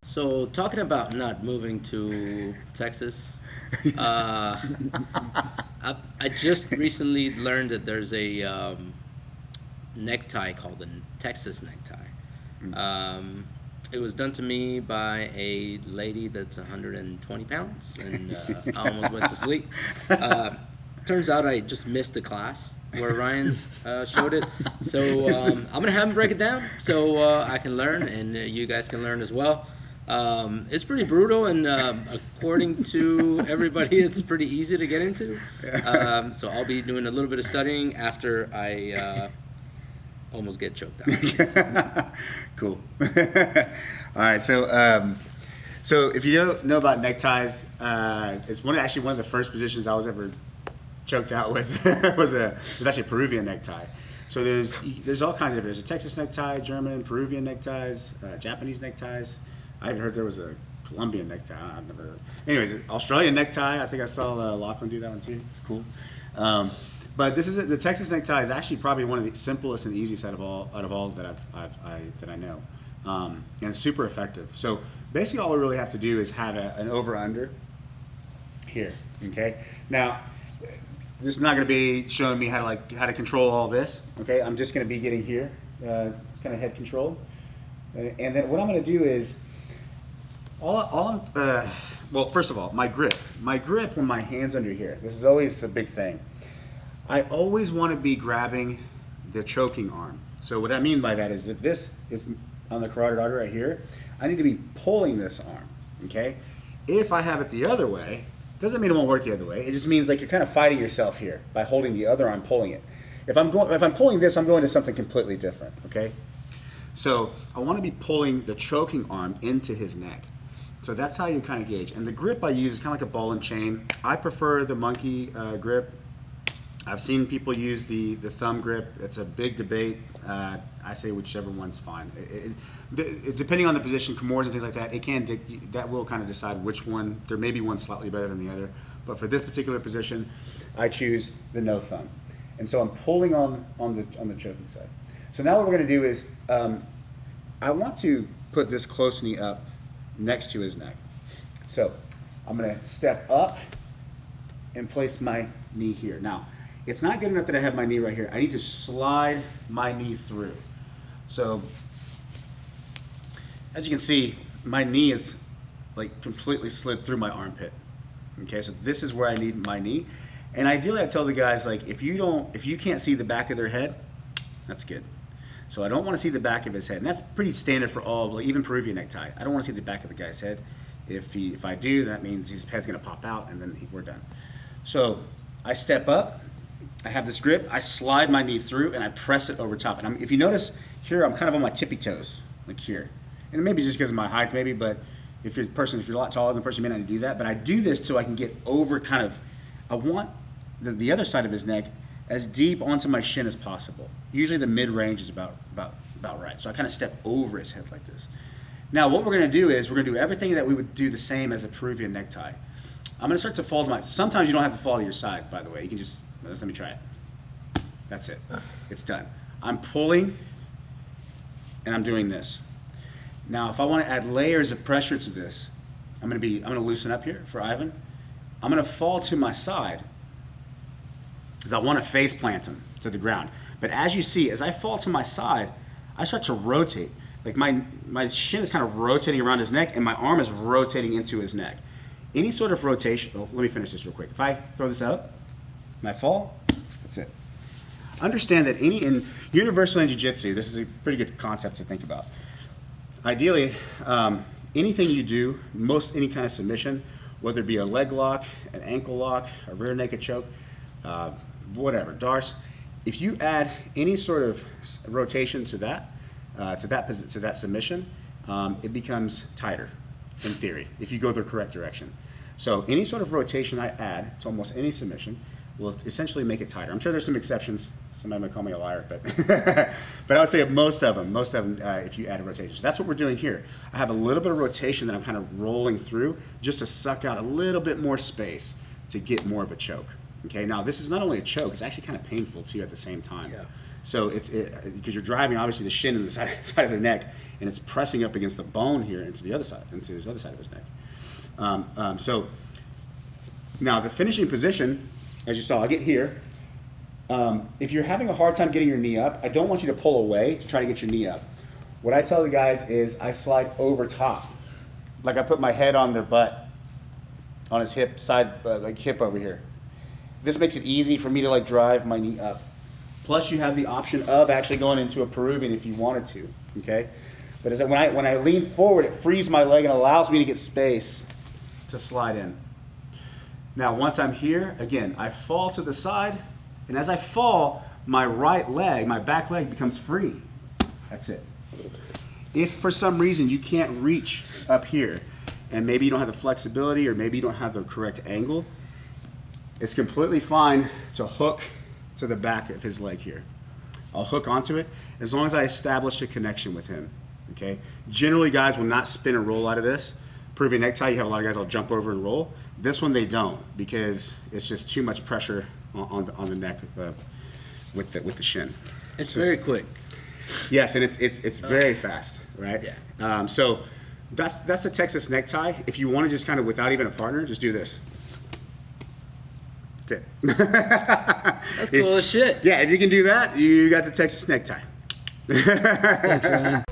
So talking about not moving to Texas, I just recently learned that there's a necktie called the Texas necktie. It was done to me by a lady that's 120 pounds, and I almost went to sleep. Turns out I just missed a class where Ryan showed it. So I'm going to have him break it down so I can learn, and you guys can learn as well. It's pretty brutal, and according to everybody, it's pretty easy to get into. So I'll be doing a little bit of studying after I almost get choked out. Cool. All right, so if you don't know about neckties, it's actually one of the first positions I was ever choked out with. It was actually a Peruvian necktie. So there's all kinds of there's a Texas necktie, German, Peruvian neckties, Japanese neckties. I even heard there was a Colombian necktie. I've never heard. Anyways, Australian necktie. I think I saw Lachlan do that one too. It's cool. But the Texas necktie is actually probably one of the simplest and easiest out of all that I know, and it's super effective. So basically, all we really have to do is have an over under here. Okay. Now, this is not going to be showing me how to control all this. Okay. I'm just going to be getting here, kind of head control, and then what I'm going to do is well, first of all, my grip when my hand's under here. This is always a big thing. I always want to be grabbing the choking arm. So what I mean by that is if this is on the carotid artery right here, I need to be pulling this arm, okay? If I have it the other way, doesn't mean it won't work the other way. It just means like you're kind of fighting yourself here by holding the other arm, pulling it. If I'm pulling this, I'm going to something completely different, okay? So I want to be pulling the choking arm into his neck. So that's how you kind of gauge. And the grip I use is kind of like a ball and chain. I prefer the monkey grip. I've seen people use the thumb grip. It's a big debate. I say whichever one's fine. Depending on the position, Kimura's and things like that, that will kind of decide which one. There may be one slightly better than the other. But for this particular position, I choose the no thumb. And so I'm pulling on the choking side. So now what we're going to do is I want to put this close knee up next to his neck. So I'm going to step up and place my knee here. Now, it's not good enough that I have my knee right here. I need to slide my knee through. So as you can see, my knee is like completely slid through my armpit. Okay, so this is where I need my knee. And ideally I tell the guys, like, if you can't see the back of their head, that's good. So I don't want to see the back of his head. And that's pretty standard for all, like even Peruvian necktie. I don't want to see the back of the guy's head. If I do, that means his head's going to pop out and then we're done. So I step up, I have this grip, I slide my knee through and I press it over top. And if you notice here, I'm kind of on my tippy toes, like here. And maybe just because of my height maybe, but if you're a lot taller than the person, you may not do that. But I do this so I can get over I want the other side of his neck as deep onto my shin as possible. Usually the mid-range is about right. So I kind of step over his head like this. Now what we're going to do is we're going to do everything that we would do the same as a Peruvian necktie. I'm going to start to fall to sometimes you don't have to fall to your side, by the way. You can just, let me try it. That's it. It's done. I'm pulling and I'm doing this. Now if I want to add layers of pressure to this, I'm going to loosen up here for Ivan. I'm going to fall to my side because I want to face plant him to the ground. But as you see, as I fall to my side, I start to rotate. Like my shin is kind of rotating around his neck and my arm is rotating into his neck. Any sort of rotation, let me finish this real quick. If I throw this out and I fall, that's it. Understand that in universal jiu-jitsu, this is a pretty good concept to think about. Ideally, anything you do, any kind of submission, whether it be a leg lock, an ankle lock, a rear naked choke, whatever, darce, if you add any sort of rotation to that submission, it becomes tighter in theory if you go the correct direction. So any sort of rotation I add to almost any submission will essentially make it tighter. I'm sure there's some exceptions. Somebody might call me a liar, but but I would say most of them, if you add a rotation. So that's what we're doing here. I have a little bit of rotation that I'm kind of rolling through just to suck out a little bit more space to get more of a choke. Okay, now this is not only a choke, it's actually kind of painful too at the same time. So because you're driving obviously the shin and the side of their neck, and it's pressing up against the bone here into the other side, into his other side of his neck. So now the finishing position, as you saw, I'll get here. If you're having a hard time getting your knee up, I don't want you to pull away to try to get your knee up. What I tell the guys is I slide over top, like I put my head on their butt, on his hip side, like hip over here. This makes it easy for me to like drive my knee up. Plus, you have the option of actually going into a Peruvian if you wanted to. Okay, but when I lean forward, it frees my leg and allows me to get space to slide in. Now, once I'm here, again, I fall to the side, and as I fall, my right leg, my back leg, becomes free. That's it. If for some reason you can't reach up here, and maybe you don't have the flexibility, or maybe you don't have the correct angle, it's completely fine to hook to the back of his leg here. I'll hook onto it as long as I establish a connection with him. Okay. Generally, guys will not spin and roll out of this. Peruvian necktie, you have a lot of guys that'll jump over and roll. This one they don't, because it's just too much pressure on the neck with the shin. It's very quick. Yes, and it's very fast, right? Yeah. So that's the Texas necktie. If you want to just kind of without even a partner, just do this. That's it. That's cool as shit. Yeah, if you can do that, you got the Texas necktie. Thanks, Ryan.